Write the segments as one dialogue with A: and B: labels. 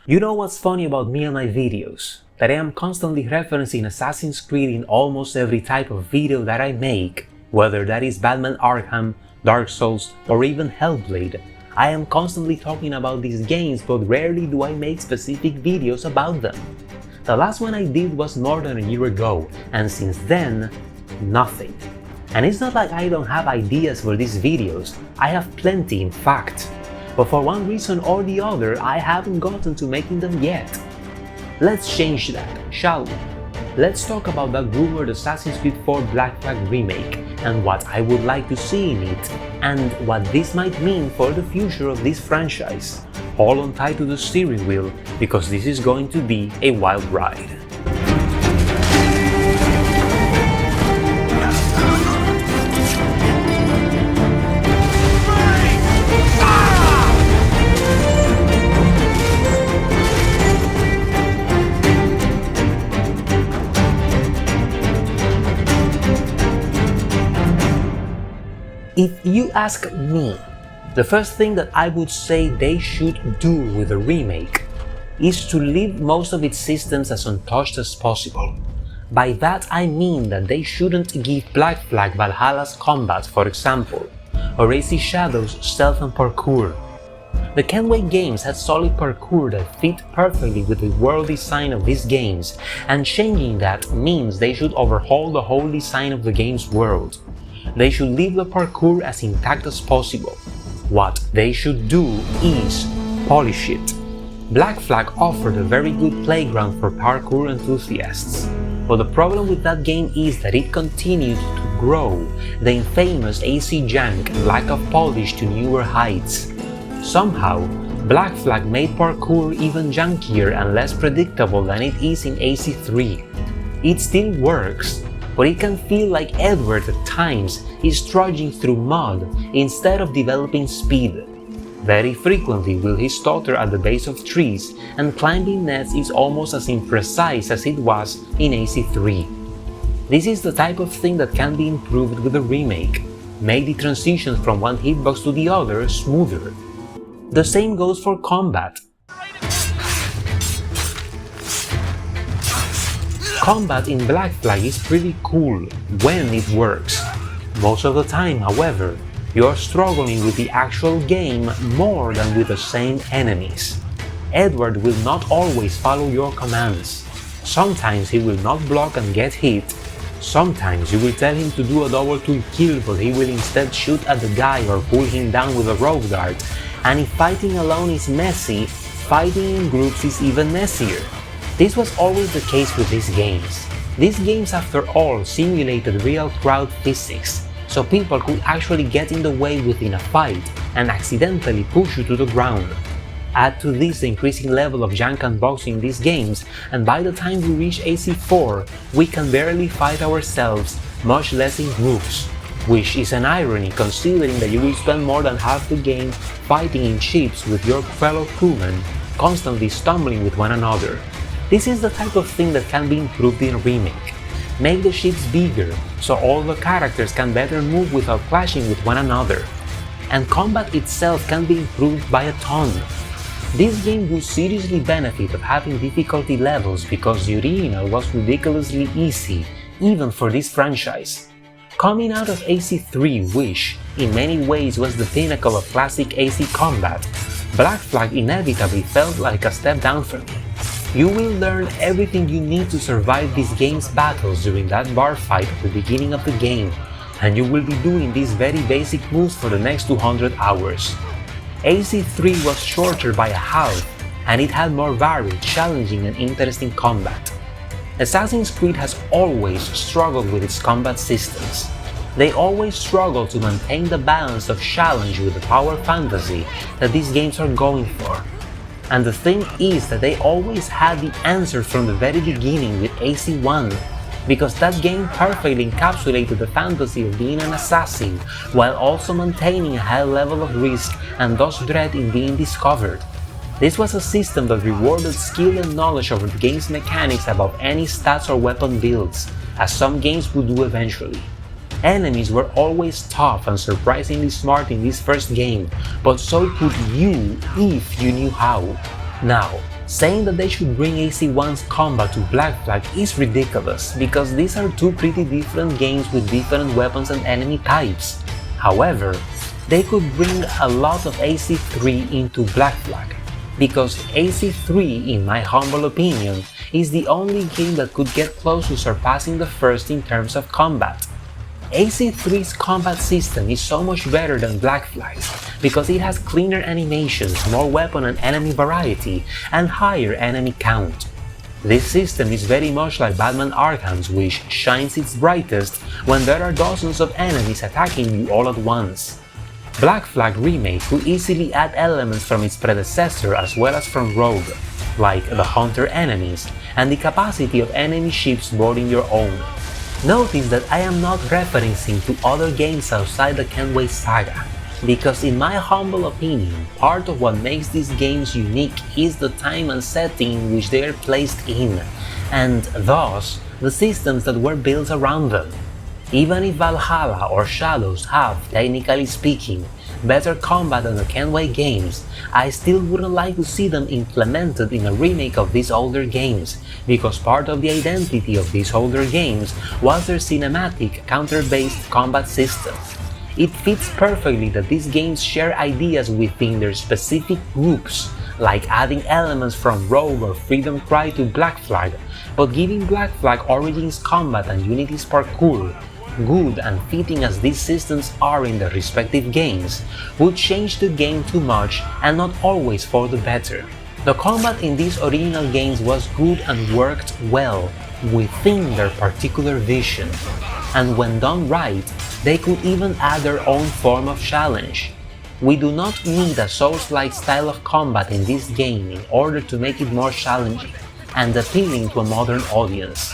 A: You know what's funny about me and my videos? That I am constantly referencing Assassin's Creed in almost every type of video that I make, whether that is Batman Arkham, Dark Souls, or even Hellblade. I am constantly talking about these games, but rarely do I make specific videos about them. The last one I did was more than a year ago, and since then, nothing. And it's not like I don't have ideas for these videos, I have plenty in fact. But for one reason or the other, I haven't gotten to making them yet. Let's change that, shall we? Let's talk about that rumored Assassin's Creed 4 Black Flag remake, and what I would like to see in it, and what this might mean for the future of this franchise. Hold on tight to the steering wheel, because this is going to be a wild ride. If you ask me, the first thing that I would say they should do with the remake is to leave most of its systems as untouched as possible. By that I mean that they shouldn't give Black Flag Valhalla's combat, for example, or AC Shadow's stealth and parkour. The Kenway games had solid parkour that fit perfectly with the world design of these games, and changing that means they should overhaul the whole design of the game's world. They should leave the parkour as intact as possible. What they should do is polish it. Black Flag offered a very good playground for parkour enthusiasts, but the problem with that game is that it continued to grow the infamous AC jank and lack of polish to newer heights. Somehow, Black Flag made parkour even jankier and less predictable than it is in AC3. It still works, but it can feel like Edward at times is trudging through mud instead of developing speed. Very frequently will he stutter at the base of trees, and climbing nets is almost as imprecise as it was in AC3. This is the type of thing that can be improved with the remake, make the transitions from one hitbox to the other smoother. The same goes for combat. Combat in Black Flag is pretty cool when it works. Most of the time, however, you are struggling with the actual game more than with the same enemies. Edward will not always follow your commands. Sometimes he will not block and get hit. Sometimes you will tell him to do a double tool kill, but he will instead shoot at the guy or pull him down with a rope dart. And if fighting alone is messy, fighting in groups is even messier. This was always the case with these games. These games, after all, simulated real crowd physics, so people could actually get in the way within a fight and accidentally push you to the ground. Add to this the increasing level of jank and bugs in these games, and by the time we reach AC4, we can barely fight ourselves, much less in groups. Which is an irony considering that you will spend more than half the game fighting in ships with your fellow crewmen, constantly stumbling with one another. This is the type of thing that can be improved in a remake. Make the ships bigger, so all the characters can better move without clashing with one another. And combat itself can be improved by a ton. This game would seriously benefit of having difficulty levels because the original was ridiculously easy, even for this franchise. Coming out of AC3, which, in many ways was the pinnacle of classic AC combat, Black Flag inevitably felt like a step down for me. You will learn everything you need to survive this game's battles during that bar fight at the beginning of the game, and you will be doing these very basic moves for the next 200 hours. AC3 was shorter by a half, and it had more varied, challenging and interesting combat. Assassin's Creed has always struggled with its combat systems. They always struggle to maintain the balance of challenge with the power fantasy that these games are going for. And the thing is that they always had the answer from the very beginning with AC1, because that game perfectly encapsulated the fantasy of being an assassin, while also maintaining a high level of risk and thus dread in being discovered. This was a system that rewarded skill and knowledge over the game's mechanics above any stats or weapon builds, as some games would do eventually. Enemies were always tough and surprisingly smart in this first game, but so could you if you knew how. Now, Saying that they should bring AC1's combat to Black Flag is ridiculous, because these are two pretty different games with different weapons and enemy types. However, they could bring a lot of AC3 into Black Flag, because AC3, in my humble opinion, is the only game that could get close to surpassing the first in terms of combat. AC3's combat system is so much better than Black Flag's because it has cleaner animations, more weapon and enemy variety, and higher enemy count. This system is very much like Batman Arkham's, which shines its brightest when there are dozens of enemies attacking you all at once. Black Flag Remake could easily add elements from its predecessor as well as from Rogue, like the Hunter enemies and the capacity of enemy ships boarding your own. Notice that I am not referencing to other games outside the Kenway saga, because in my humble opinion, part of what makes these games unique is the time and setting in which they are placed in, and thus, the systems that were built around them. Even if Valhalla or Shadows have, technically speaking, better combat than the Kenway games, I still wouldn't like to see them implemented in a remake of these older games, because part of the identity of these older games was their cinematic, counter-based combat system. It fits perfectly that these games share ideas within their specific groups, like adding elements from Rogue or Freedom Cry to Black Flag, but giving Black Flag Origins combat and Unity's parkour. Good and fitting as these systems are in their respective games, would change the game too much and not always for the better. The combat in these original games was good and worked well within their particular vision, and when done right, they could even add their own form of challenge. We do not need a Souls-like style of combat in this game in order to make it more challenging and appealing to a modern audience.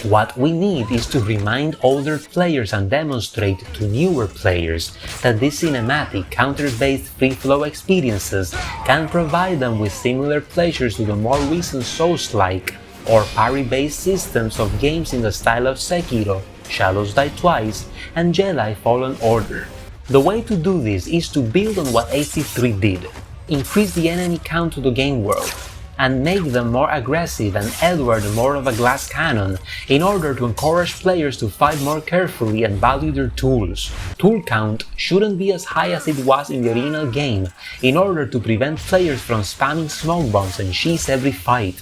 A: What we need is to remind older players and demonstrate to newer players that these cinematic, counter-based free-flow experiences can provide them with similar pleasures to the more recent Souls-like or parry-based systems of games in the style of Sekiro, Shadows Die Twice, and Jedi Fallen Order. The way to do this is to build on what AC3 did, increase the enemy count to the game world, and make them more aggressive and Edward more of a glass cannon in order to encourage players to fight more carefully and value their tools. Tool count shouldn't be as high as it was in the original game in order to prevent players from spamming smoke bombs and cheese every fight.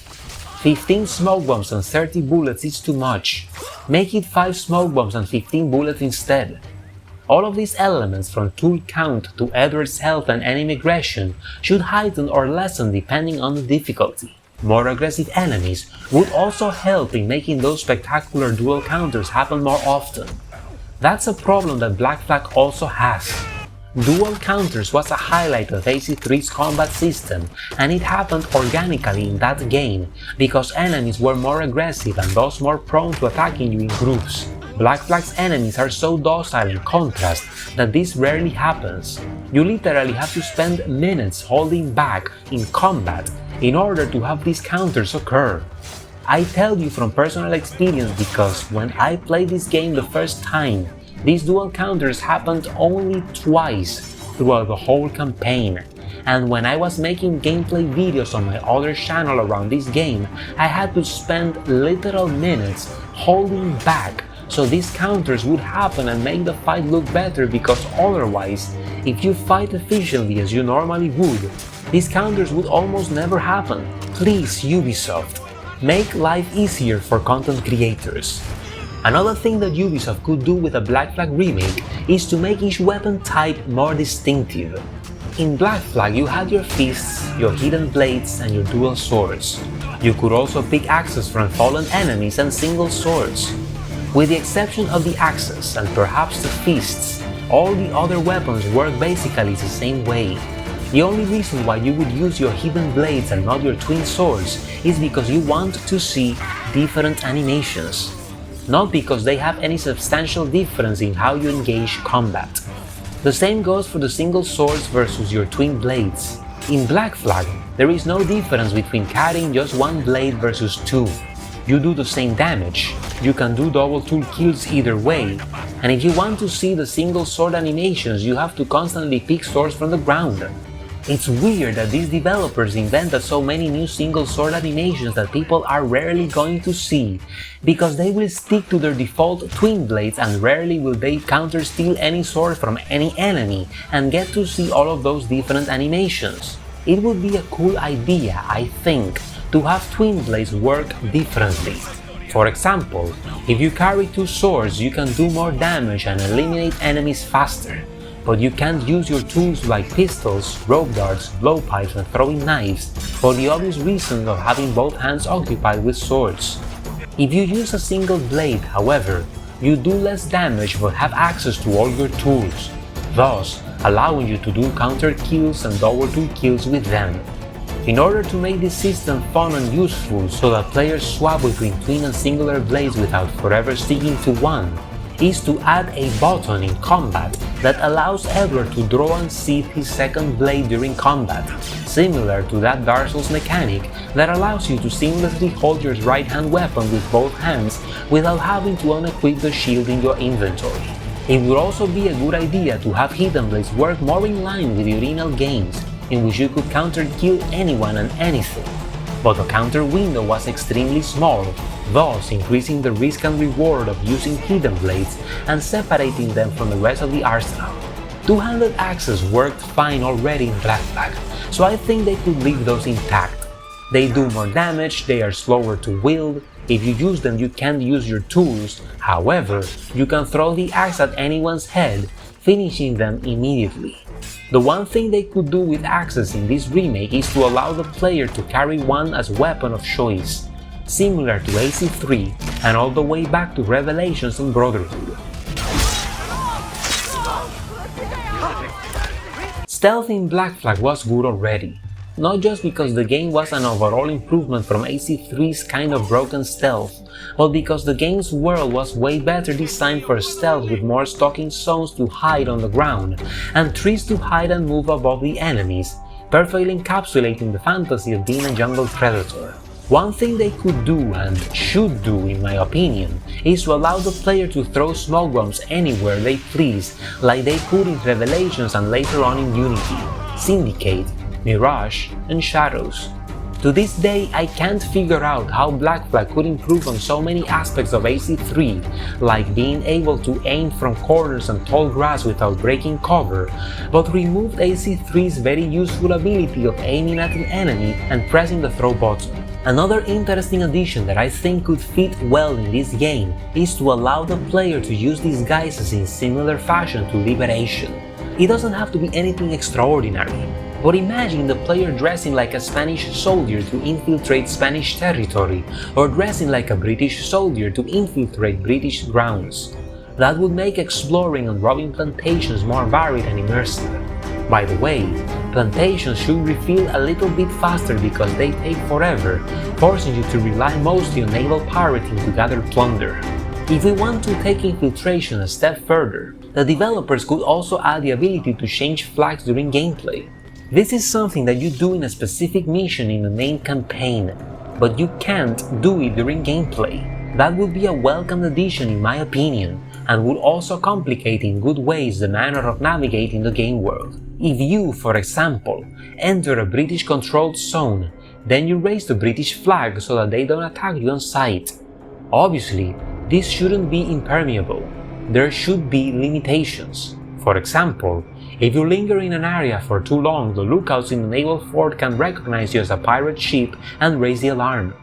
A: 15 smoke bombs and 30 bullets is too much. Make it 5 smoke bombs and 15 bullets instead. All of these elements, from tool count to Edward's health and enemy aggression, should heighten or lessen depending on the difficulty. More aggressive enemies would also help in making those spectacular dual counters happen more often. That's a problem that Black Flag also has. Dual counters was a highlight of AC3's combat system, and it happened organically in that game because enemies were more aggressive and thus more prone to attacking you in groups. Black Flag's enemies are so docile in contrast that this rarely happens. You literally have to spend minutes holding back in combat in order to have these counters occur. I tell you from personal experience because when I played this game the first time, these dual counters happened only twice throughout the whole campaign, and when I was making gameplay videos on my other channel around this game, I had to spend literal minutes holding back so these counters would happen and make the fight look better, because otherwise, if you fight efficiently as you normally would, these counters would almost never happen. Please, Ubisoft, make life easier for content creators. Another thing that Ubisoft could do with a Black Flag remake is to make each weapon type more distinctive. In Black Flag you had your fists, your hidden blades, and your dual swords. You could also pick axes from fallen enemies and single swords. With the exception of the axes and perhaps the fists, all the other weapons work basically the same way. The only reason why you would use your hidden blades and not your twin swords is because you want to see different animations, not because they have any substantial difference in how you engage combat. The same goes for the single swords versus your twin blades. In Black Flag, there is no difference between carrying just one blade versus two. You do the same damage, you can do double tool kills either way, and if you want to see the single sword animations, you have to constantly pick swords from the ground. It's weird that these developers invented so many new single sword animations that people are rarely going to see, because they will stick to their default twin blades and rarely will they counter-steal any sword from any enemy and get to see all of those different animations. It would be a cool idea, I think, to have twin blades work differently. For example, if you carry two swords, you can do more damage and eliminate enemies faster. But you can't use your tools like pistols, rope darts, blowpipes and throwing knives for the obvious reason of having both hands occupied with swords. If you use a single blade, however, you do less damage but have access to all your tools, thus allowing you to do counter kills and double two kills with them. In order to make this system fun and useful so that players swap between twin and singular blades without forever sticking to one, is to add a button in combat that allows Edward to draw and sheath his second blade during combat, similar to that Dark Souls mechanic that allows you to seamlessly hold your right hand weapon with both hands without having to unequip the shield in your inventory. It would also be a good idea to have hidden blades work more in line with the original games, in which you could counter-kill anyone and anything, but the counter window was extremely small, thus increasing the risk and reward of using hidden blades and separating them from the rest of the arsenal. Two-handed axes worked fine already in Black Flag, so I think they could leave those intact. They do more damage, they are slower to wield, if you use them you can't use your tools, however, you can throw the axe at anyone's head, finishing them immediately. The one thing they could do with axes in this remake is to allow the player to carry one as weapon of choice, similar to AC3 and all the way back to Revelations and Brotherhood. Stealth in Black Flag was good already, not just because the game was an overall improvement from AC3's kind of broken stealth, but because the game's world was way better designed for stealth with more stalking zones to hide on the ground and trees to hide and move above the enemies, perfectly encapsulating the fantasy of being a jungle predator. One thing they could do, and should do in my opinion, is to allow the player to throw smoke bombs anywhere they please, like they could in Revelations and later on in Unity, Syndicate, Mirage, and Shadows. To this day, I can't figure out how Black Flag could improve on so many aspects of AC3, like being able to aim from corners and tall grass without breaking cover, but removed AC3's very useful ability of aiming at an enemy and pressing the throw button. Another interesting addition that I think could fit well in this game is to allow the player to use disguises in similar fashion to Liberation. It doesn't have to be anything extraordinary, but imagine the player dressing like a Spanish soldier to infiltrate Spanish territory, or dressing like a British soldier to infiltrate British grounds. That would make exploring and robbing plantations more varied and immersive. By the way, plantations should refill a little bit faster because they take forever, forcing you to rely mostly on naval pirating to gather plunder. If we want to take infiltration a step further, the developers could also add the ability to change flags during gameplay. This is something that you do in a specific mission in the main campaign, but you can't do it during gameplay. That would be a welcome addition in my opinion, and would also complicate in good ways the manner of navigating the game world. If you, for example, enter a British-controlled zone, then you raise the British flag so that they don't attack you on sight. Obviously, this shouldn't be impermeable. There should be limitations. For example, if you linger in an area for too long, the lookouts in the naval fort can recognize you as a pirate ship and raise the alarm.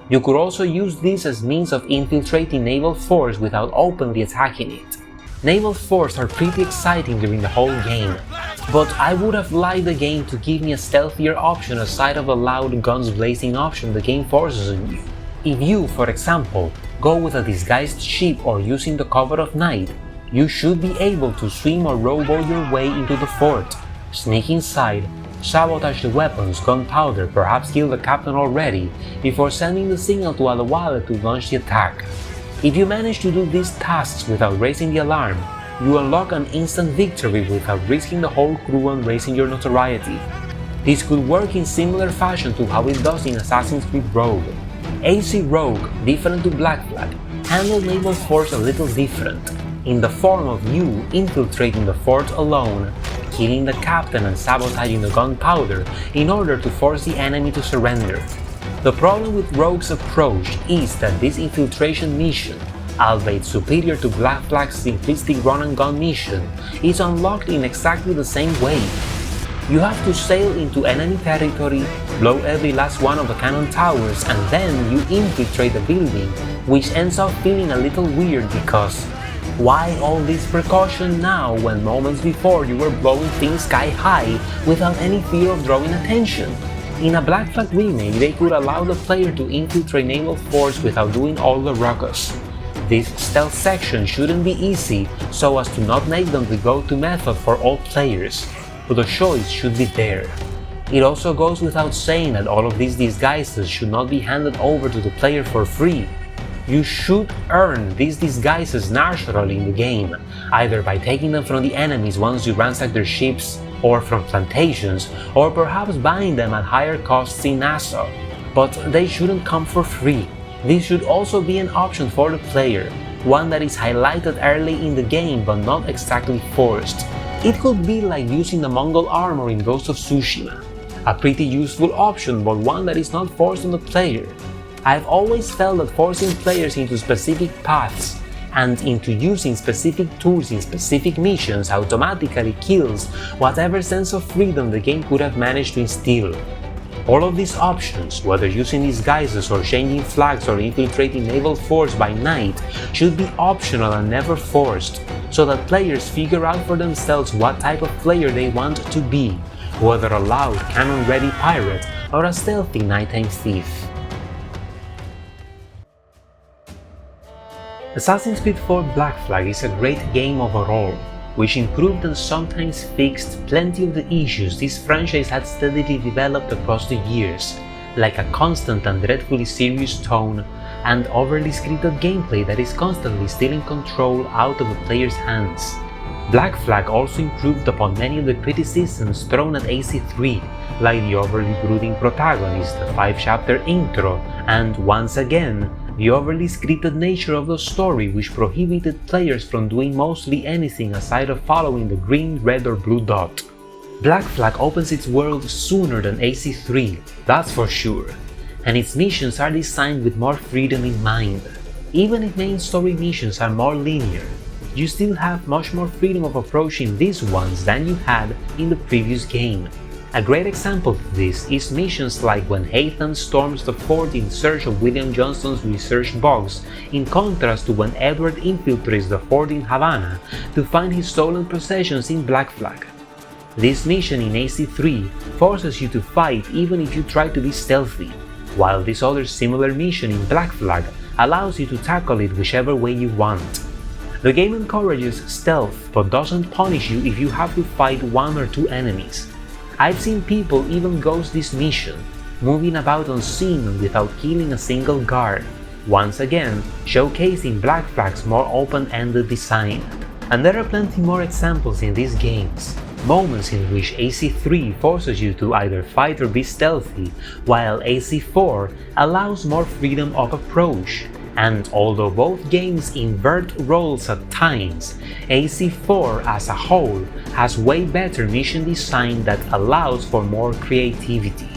A: You could also use this as means of infiltrating naval forts without openly attacking it. Naval forts are pretty exciting during the whole game, but I would have liked the game to give me a stealthier option aside of the loud guns blazing option the game forces on you. If you, for example, go with a disguised ship or using the cover of night, you should be able to swim or rowboat your way into the fort, sneak inside, sabotage the weapons, gunpowder, perhaps kill the captain already, before sending the signal to Adewale to launch the attack. If you manage to do these tasks without raising the alarm, you unlock an instant victory without risking the whole crew and raising your notoriety. This could work in similar fashion to how it does in Assassin's Creed Rogue. AC Rogue, different to Black Flag, handled naval force a little different. in the form of you infiltrating the fort alone, killing the captain and sabotaging the gunpowder in order to force the enemy to surrender. The problem with Rogue's approach is that this infiltration mission, albeit superior to Black Flag's simplistic run-and-gun mission, is unlocked in exactly the same way. You have to sail into enemy territory, blow every last one of the cannon towers, and then you infiltrate the building, which ends up feeling a little weird because why all this precaution now when moments before you were blowing things sky high without any fear of drawing attention? In a Black Flag remake, they could allow the player to infiltrate naval forts without doing all the ruckus. This stealth section shouldn't be easy so as to not make them the go-to method for all players, but the choice should be there. It also goes without saying that all of these disguises should not be handed over to the player for free. You should earn these disguises naturally in the game, either by taking them from the enemies once you ransack their ships, or from plantations, or perhaps buying them at higher costs in Nassau. But they shouldn't come for free. This should also be an option for the player, one that is highlighted early in the game but not exactly forced. It could be like using the Mongol armor in Ghost of Tsushima, a pretty useful option but one that is not forced on the player. I've always felt that forcing players into specific paths and into using specific tools in specific missions automatically kills whatever sense of freedom the game could have managed to instill. All of these options, whether using disguises or changing flags or infiltrating naval forts by night, should be optional and never forced, so that players figure out for themselves what type of player they want to be, whether a loud, cannon-ready pirate or a stealthy nighttime thief. Assassin's Creed 4 Black Flag is a great game overall, which improved and sometimes fixed plenty of the issues this franchise had steadily developed across the years, like a constant and dreadfully serious tone, and overly scripted gameplay that is constantly stealing control out of the player's hands. Black Flag also improved upon many of the criticisms thrown at AC3, like the overly brooding protagonist, the 5-chapter intro, and once again, the overly scripted nature of the story, which prohibited players from doing mostly anything aside of following the green, red or blue dot. Black Flag opens its world sooner than AC3, that's for sure, and its missions are designed with more freedom in mind. Even if main story missions are more linear, you still have much more freedom of approaching these ones than you had in the previous game. A great example of this is missions like when Haytham storms the fort in search of William Johnston's research box, in contrast to when Edward infiltrates the fort in Havana to find his stolen possessions in Black Flag. This mission in AC3 forces you to fight even if you try to be stealthy, while this other similar mission in Black Flag allows you to tackle it whichever way you want. The game encourages stealth but doesn't punish you if you have to fight one or two enemies. I've seen people even ghost this mission, moving about unseen without killing a single guard, once again showcasing Black Flag's more open-ended design. And there are plenty more examples in these games, moments in which AC3 forces you to either fight or be stealthy, while AC4 allows more freedom of approach. And although both games invert roles at times, AC4 as a whole has way better mission design that allows for more creativity.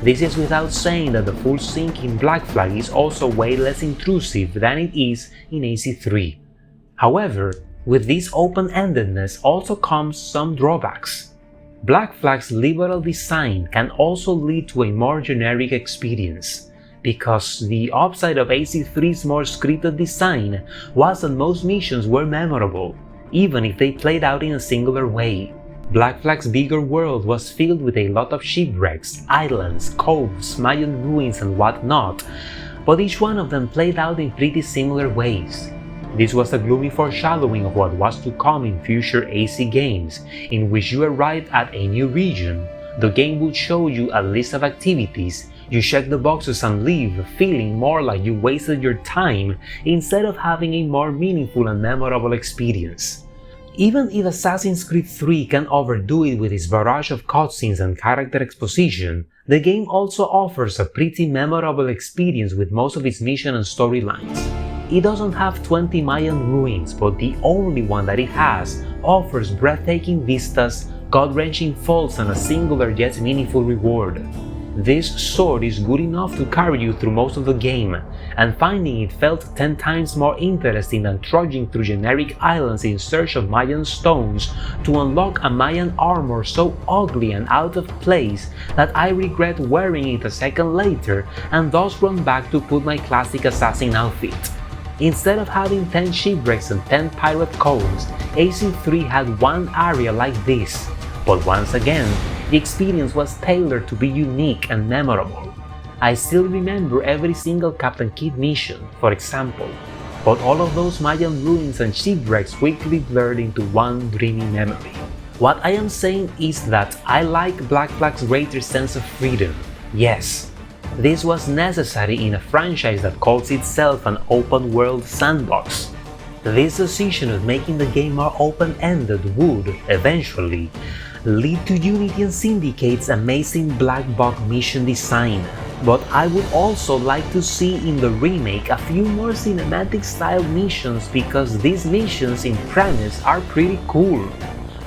A: This is without saying that the full sync in Black Flag is also way less intrusive than it is in AC3. However, with this open-endedness also comes some drawbacks. Black Flag's liberal design can also lead to a more generic experience, because the upside of AC3's more scripted design was that most missions were memorable, even if they played out in a singular way. Black Flag's bigger world was filled with a lot of shipwrecks, islands, coves, Mayan ruins and whatnot, but each one of them played out in pretty similar ways. This was a gloomy foreshadowing of what was to come in future AC games, in which you arrived at a new region, the game would show you a list of activities, you check the boxes and leave feeling more like you wasted your time instead of having a more meaningful and memorable experience. Even if Assassin's Creed 3 can overdo it with its barrage of cutscenes and character exposition, the game also offers a pretty memorable experience with most of its mission and storylines. It doesn't have 20 Mayan ruins, but the only one that it has offers breathtaking vistas, gut-wrenching falls, and a singular yet meaningful reward. This sword is good enough to carry you through most of the game, and finding it felt 10 times more interesting than trudging through generic islands in search of Mayan stones to unlock a Mayan armor so ugly and out of place that I regret wearing it a second later and thus run back to put my classic assassin outfit. Instead of having 10 shipwrecks and 10 pirate coves, AC3 had one area like this, but once again, the experience was tailored to be unique and memorable. I still remember every single Captain Kidd mission, for example, but all of those Mayan ruins and shipwrecks quickly blurred into one dreamy memory. What I am saying is that I like Black Flag's greater sense of freedom. Yes, this was necessary in a franchise that calls itself an open-world sandbox. This decision of making the game more open-ended would, eventually, lead to Unity and Syndicate's amazing black box mission design. But I would also like to see in the remake a few more cinematic style missions because these missions in premise are pretty cool.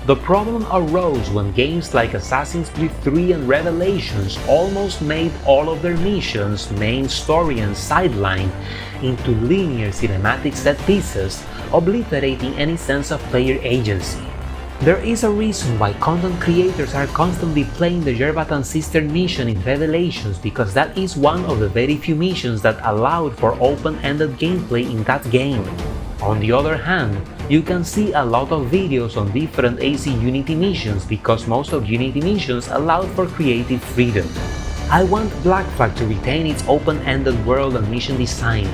A: The problem arose when games like Assassin's Creed 3 and Revelations almost made all of their missions, main story and sideline, into linear cinematic set pieces, obliterating any sense of player agency. There is a reason why content creators are constantly playing the Yerbatan Sister mission in Revelations because that is one of the very few missions that allowed for open-ended gameplay in that game. On the other hand, you can see a lot of videos on different AC Unity missions because most of Unity missions allowed for creative freedom. I want Black Flag to retain its open-ended world and mission design,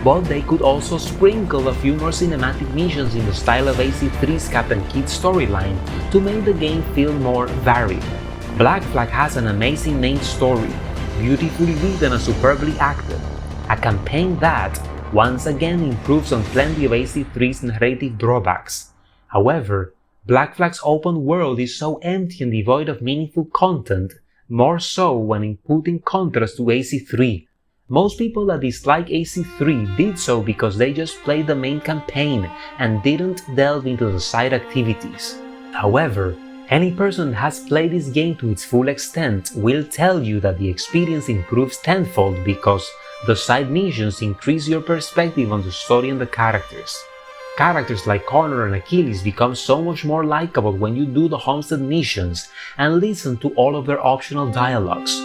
A: but they could also sprinkle a few more cinematic missions in the style of AC3's Captain Kidd storyline to make the game feel more varied. Black Flag has an amazing main story, beautifully written and superbly acted, a campaign that, once again, improves on plenty of AC3's narrative drawbacks. However, Black Flag's open world is so empty and devoid of meaningful content, more so when put in contrast to AC3. Most people that dislike AC3 did so because they just played the main campaign and didn't delve into the side activities. However, any person that has played this game to its full extent will tell you that the experience improves tenfold because the side missions increase your perspective on the story and the characters. Characters like Connor and Achilles become so much more likable when you do the Homestead missions and listen to all of their optional dialogues.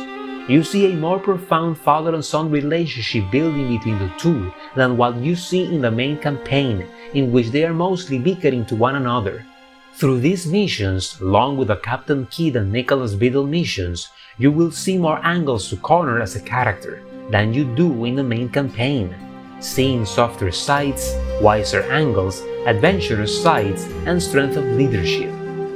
A: You see a more profound father and son relationship building between the two than what you see in the main campaign, in which they are mostly bickering to one another. Through these missions, along with the Captain Kidd and Nicholas Biddle missions, you will see more angles to Connor as a character than you do in the main campaign, seeing softer sides, wiser angles, adventurous sides, and strength of leadership.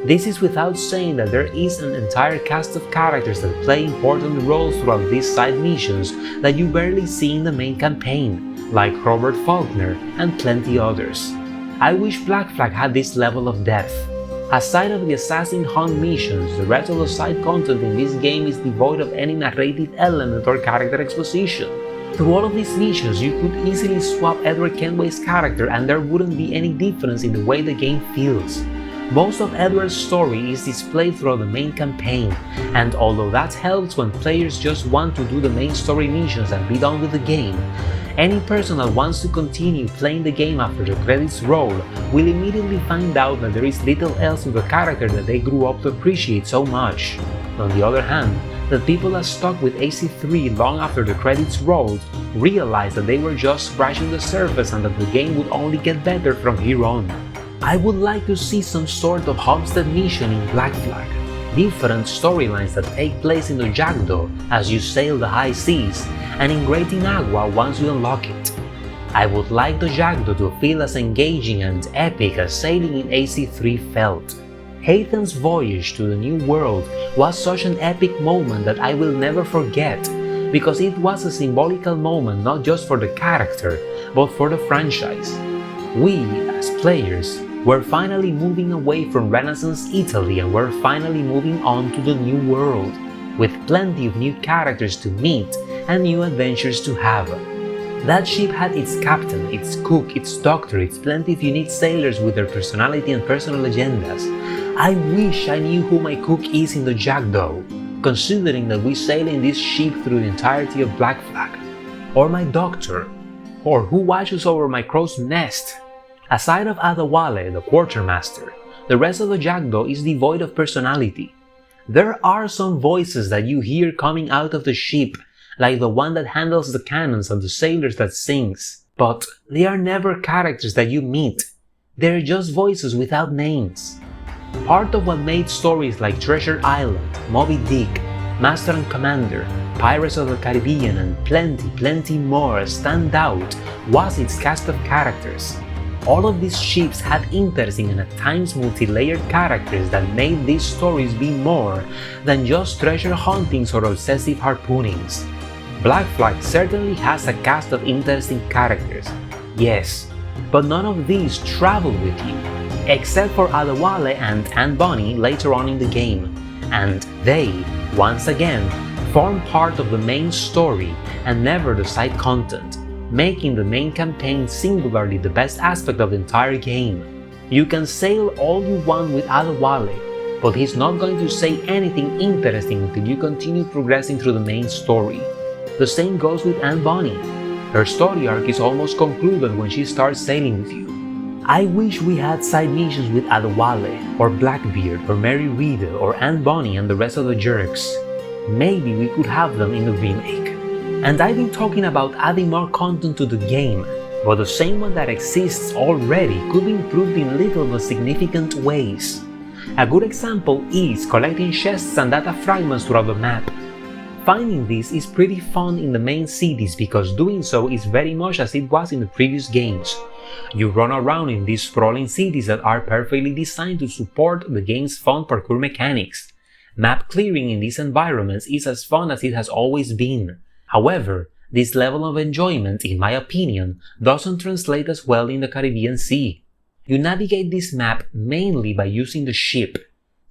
A: This is without saying that there is an entire cast of characters that play important roles throughout these side missions that you barely see in the main campaign, like Robert Faulkner and plenty others. I wish Black Flag had this level of depth. Aside of the Assassin Hunt missions, the rest of the side content in this game is devoid of any narrative element or character exposition. Through all of these missions, you could easily swap Edward Kenway's character and there wouldn't be any difference in the way the game feels. Most of Edward's story is displayed throughout the main campaign, and although that helps when players just want to do the main story missions and be done with the game, any person that wants to continue playing the game after the credits roll will immediately find out that there is little else to the character that they grew up to appreciate so much. On the other hand, the people that stuck with AC3 long after the credits rolled realized that they were just scratching the surface and that the game would only get better from here on. I would like to see some sort of Homestead mission in Black Flag, different storylines that take place in the Jackdaw as you sail the high seas, and in Great Inagua once you unlock it. I would like the Jackdaw to feel as engaging and epic as sailing in AC3 felt. Haythan's voyage to the New World was such an epic moment that I will never forget, because it was a symbolical moment not just for the character, but for the franchise. We, as players, were finally moving away from Renaissance Italy and were finally moving on to the New World, with plenty of new characters to meet and new adventures to have. That ship had its captain, its cook, its doctor, its plenty of unique sailors with their personality and personal agendas. I wish I knew who my cook is in the Jackdaw, considering that we sail in this ship through the entirety of Black Flag. Or my doctor, or who watches over my crow's nest. Aside of Adewale, the quartermaster, the rest of the Jackdaw is devoid of personality. There are some voices that you hear coming out of the ship, like the one that handles the cannons and the sailors that sings, but they are never characters that you meet. They're just voices without names. Part of what made stories like Treasure Island, Moby Dick, Master and Commander, Pirates of the Caribbean, and plenty more stand out was its cast of characters. All of these ships had interesting and at times multi-layered characters that made these stories be more than just treasure huntings or obsessive harpoonings. Black Flag certainly has a cast of interesting characters, yes, but none of these travel with you, except for Adewale and Anne Bonny later on in the game, and they, once again, form part of the main story and never the side content, making the main campaign singularly the best aspect of the entire game. You can sail all you want with Adewale, but he's not going to say anything interesting until you continue progressing through the main story. The same goes with Anne Bonny. Her story arc is almost concluded when she starts sailing with you. I wish we had side missions with Adewale, or Blackbeard, or Mary Reeder, or Anne Bonny and the rest of the jerks. Maybe we could have them in the remake. And I've been talking about adding more content to the game, but the same one that exists already could be improved in little but significant ways. A good example is collecting chests and data fragments throughout the map. Finding these is pretty fun in the main cities because doing so is very much as it was in the previous games. You run around in these sprawling cities that are perfectly designed to support the game's fun parkour mechanics. Map clearing in these environments is as fun as it has always been. However, this level of enjoyment, in my opinion, doesn't translate as well in the Caribbean Sea. You navigate this map mainly by using the ship.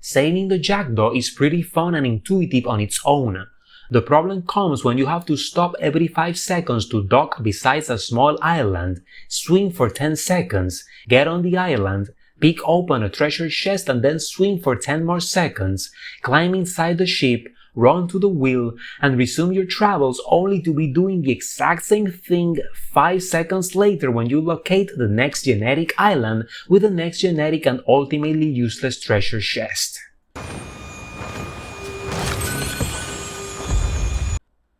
A: Sailing the Jackdaw is pretty fun and intuitive on its own. The problem comes when you have to stop every 5 seconds to dock beside a small island, swim for 10 seconds, get on the island, pick open a treasure chest and then swim for 10 more seconds, climb inside the ship, run to the wheel, and resume your travels only to be doing the exact same thing 5 seconds later when you locate the next generic island with the next generic and ultimately useless treasure chest.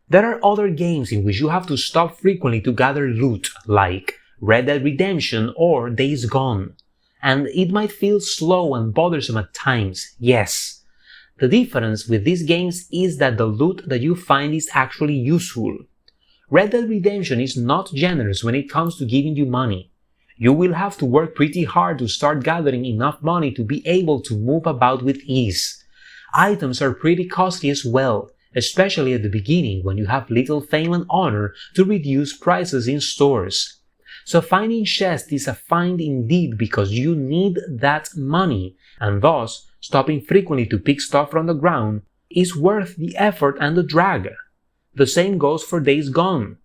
A: There are other games in which you have to stop frequently to gather loot, like Red Dead Redemption or Days Gone. And it might feel slow and bothersome at times, yes. The difference with these games is that the loot that you find is actually useful. Red Dead Redemption is not generous when it comes to giving you money. You will have to work pretty hard to start gathering enough money to be able to move about with ease. Items are pretty costly as well, especially at the beginning when you have little fame and honor to reduce prices in stores. So finding chests is a find indeed because you need that money, and thus stopping frequently to pick stuff from the ground is worth the effort and the drag. The same goes for Days Gone.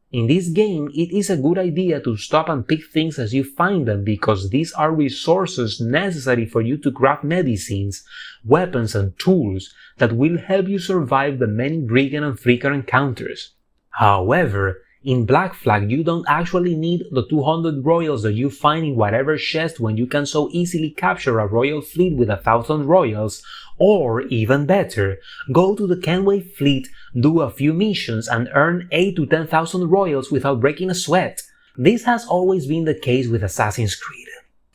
A: In this game, it is a good idea to stop and pick things as you find them because these are resources necessary for you to craft medicines, weapons and tools that will help you survive the many brigand and freaker encounters. However, in Black Flag you don't actually need the 200 royals that you find in whatever chest when you can so easily capture a royal fleet with 1,000 royals, or even better, go to the Kenway fleet, do a few missions and earn 8 to 10,000 royals without breaking a sweat. This has always been the case with Assassin's Creed.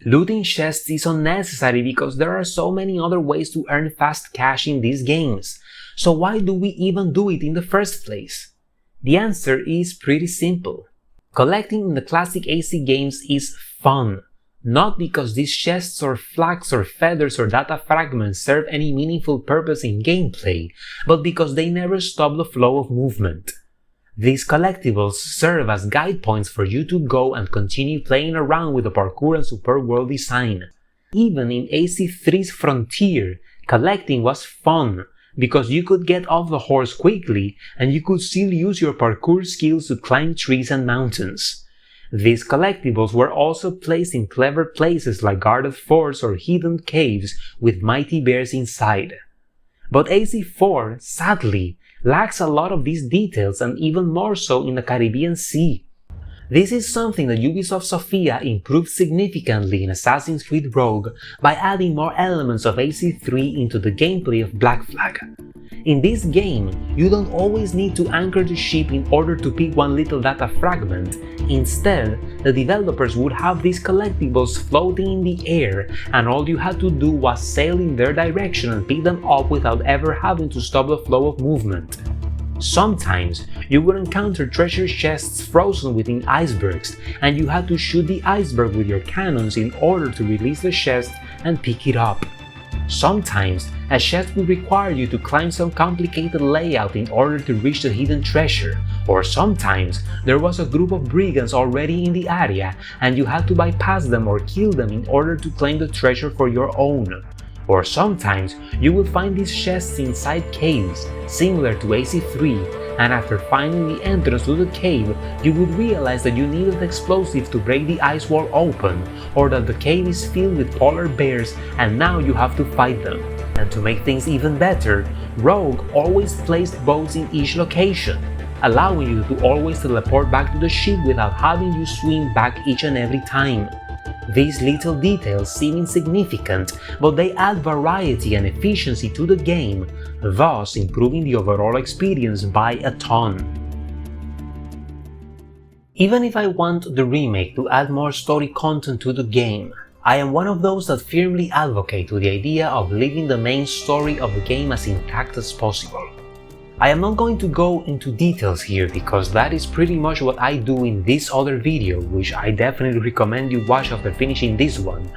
A: Looting chests is unnecessary because there are so many other ways to earn fast cash in these games. So why do we even do it in the first place? The answer is pretty simple. Collecting in the classic AC games is fun, not because these chests or flags or feathers or data fragments serve any meaningful purpose in gameplay, but because they never stop the flow of movement. These collectibles serve as guide points for you to go and continue playing around with the parkour and superb world design. Even in AC3's Frontier, collecting was fun, because you could get off the horse quickly and you could still use your parkour skills to climb trees and mountains. These collectibles were also placed in clever places like guarded forts or hidden caves with mighty bears inside. But AC4, sadly, lacks a lot of these details, and even more so in the Caribbean Sea. This is something that Ubisoft Sofia improved significantly in Assassin's Creed Rogue by adding more elements of AC3 into the gameplay of Black Flag. In this game, you don't always need to anchor the ship in order to pick one little data fragment. Instead, the developers would have these collectibles floating in the air, and all you had to do was sail in their direction and pick them up without ever having to stop the flow of movement. Sometimes, you would encounter treasure chests frozen within icebergs, and you had to shoot the iceberg with your cannons in order to release the chest and pick it up. Sometimes, a chest would require you to climb some complicated layout in order to reach the hidden treasure, or sometimes there was a group of brigands already in the area and you had to bypass them or kill them in order to claim the treasure for your own. Or sometimes you would find these chests inside caves, similar to AC3, and after finding the entrance to the cave, you would realize that you needed explosives to break the ice wall open, or that the cave is filled with polar bears and now you have to fight them. And to make things even better, Rogue always placed boats in each location, allowing you to always teleport back to the ship without having you swim back each and every time. These little details seem insignificant, but they add variety and efficiency to the game, thus improving the overall experience by a ton. Even if I want the remake to add more story content to the game, I am one of those that firmly advocate to the idea of leaving the main story of the game as intact as possible. I am not going to go into details here because that is pretty much what I do in this other video, which I definitely recommend you watch after finishing this one.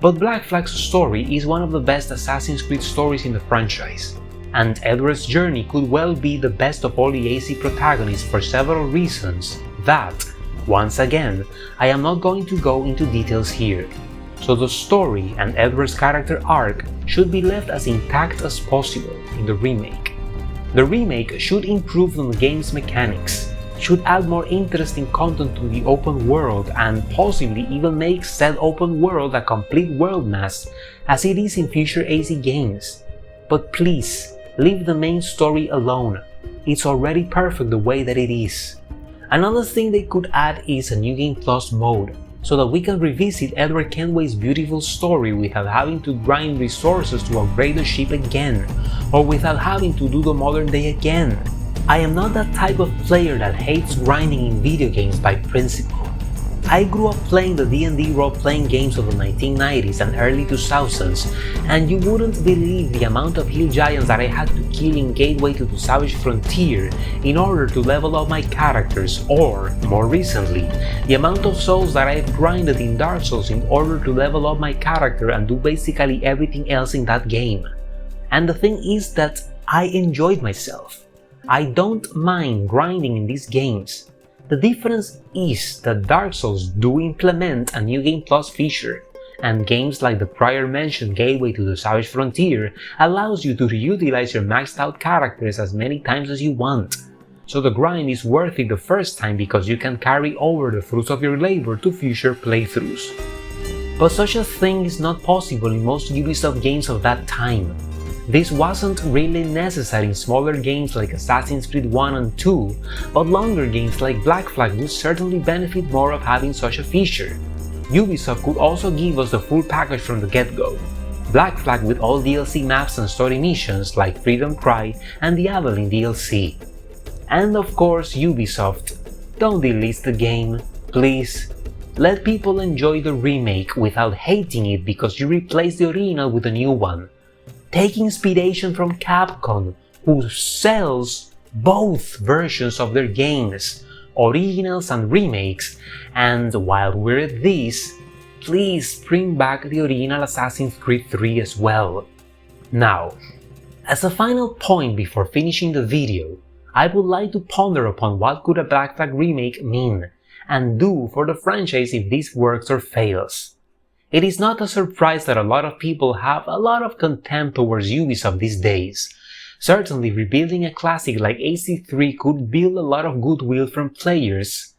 A: But Black Flag's story is one of the best Assassin's Creed stories in the franchise, and Edward's journey could well be the best of all the AC protagonists for several reasons that, once again, I am not going to go into details here. So the story and Edward's character arc should be left as intact as possible in the remake. The remake should improve on the game's mechanics, should add more interesting content to the open world, and possibly even make said open world a complete world mass as it is in future AC games. But please, leave the main story alone. It's already perfect the way that it is. Another thing they could add is a New Game Plus mode, so that we can revisit Edward Kenway's beautiful story without having to grind resources to upgrade the ship again, or without having to do the modern day again. I am not that type of player that hates grinding in video games by principle. I grew up playing the D&D role-playing games of the 1990s and early 2000s, and you wouldn't believe the amount of hill giants that I had to kill in Gateway to the Savage Frontier in order to level up my characters, or, more recently, the amount of souls that I've grinded in Dark Souls in order to level up my character and do basically everything else in that game. And the thing is that I enjoyed myself. I don't mind grinding in these games. The difference is that Dark Souls do implement a New Game Plus feature, and games like the prior mentioned Gateway to the Savage Frontier allows you to reutilize your maxed out characters as many times as you want. So the grind is worth it the first time because you can carry over the fruits of your labor to future playthroughs. But such a thing is not possible in most Ubisoft games of that time. This wasn't really necessary in smaller games like Assassin's Creed 1 and 2, but longer games like Black Flag would certainly benefit more of having such a feature. Ubisoft could also give us the full package from the get-go. Black Flag with all DLC maps and story missions like Freedom Cry and the Adeline DLC. And of course Ubisoft, don't delete the game, please. Let people enjoy the remake without hating it because you replaced the original with a new one. Take inspiration from Capcom, who sells both versions of their games, originals and remakes, and while we're at this, please bring back the original Assassin's Creed 3 as well. Now, as a final point before finishing the video, I would like to ponder upon what could a Black Flag remake mean, and do for the franchise if this works or fails. It is not a surprise that a lot of people have a lot of contempt towards Ubisoft these days, Certainly, rebuilding a classic like AC3 could build a lot of goodwill from players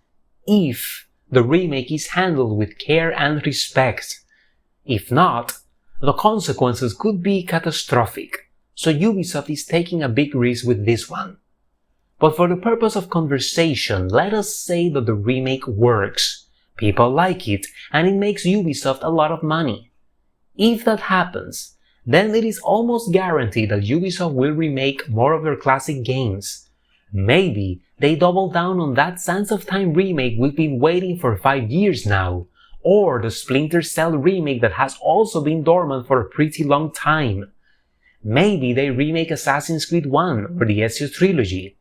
A: if the remake is handled with care and respect. If not, the consequences could be catastrophic, so Ubisoft is taking a big risk with this one. But for the purpose of conversation, let us say that the remake works. People like it, and it makes Ubisoft a lot of money. If that happens, then it is almost guaranteed that Ubisoft will remake more of their classic games. Maybe they double down on that Sands of Time remake we've been waiting for 5 years now, or the Splinter Cell remake that has also been dormant for a pretty long time. Maybe they remake Assassin's Creed 1 or the Ezio trilogy.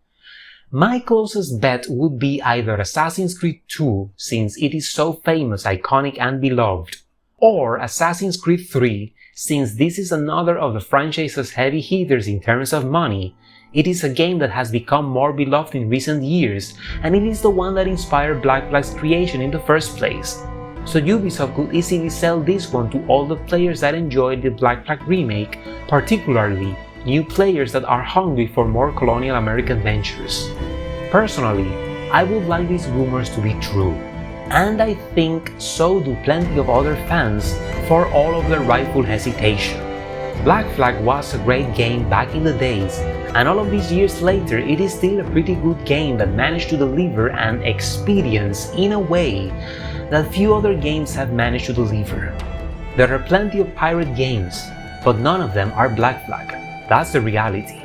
A: My closest bet would be either Assassin's Creed 2, since it is so famous, iconic and beloved, or Assassin's Creed 3, since this is another of the franchise's heavy hitters in terms of money. It is a game that has become more beloved in recent years, and it is the one that inspired Black Flag's creation in the first place. So Ubisoft could easily sell this one to all the players that enjoyed the Black Flag remake, particularly new players that are hungry for more colonial American adventures. Personally, I would like these rumors to be true, and I think so do plenty of other fans for all of their rightful hesitation. Black Flag was a great game back in the days, and all of these years later it is still a pretty good game that managed to deliver an experience in a way that few other games have managed to deliver. There are plenty of pirate games, but none of them are Black Flag. That's the reality.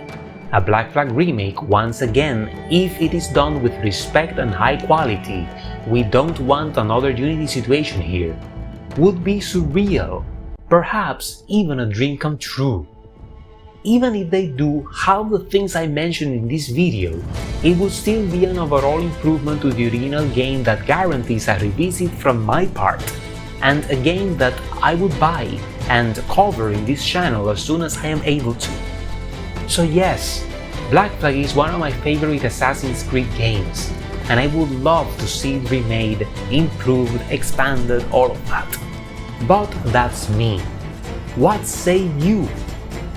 A: A Black Flag remake, once again, if it is done with respect and high quality, we don't want another Unity situation here, would be surreal, perhaps even a dream come true. Even if they do half the things I mentioned in this video, it would still be an overall improvement to the original game that guarantees a revisit from my part, and a game that I would buy and cover in this channel as soon as I am able to. So yes, Black Flag is one of my favorite Assassin's Creed games, and I would love to see it remade, improved, expanded, all of that. But that's me. What say you?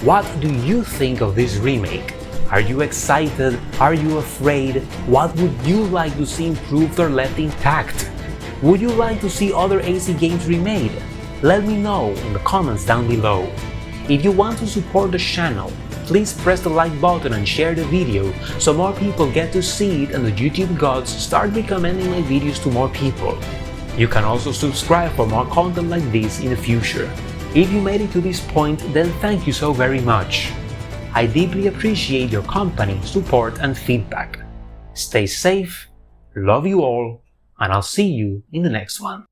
A: What do you think of this remake? Are you excited? Are you afraid? What would you like to see improved or left intact? Would you like to see other AC games remade? Let me know in the comments down below. If you want to support the channel, please press the like button and share the video so more people get to see it and the YouTube gods start recommending my videos to more people. You can also subscribe for more content like this in the future. If you made it to this point, then thank you so very much. I deeply appreciate your company, support and feedback. Stay safe, love you all, and I'll see you in the next one.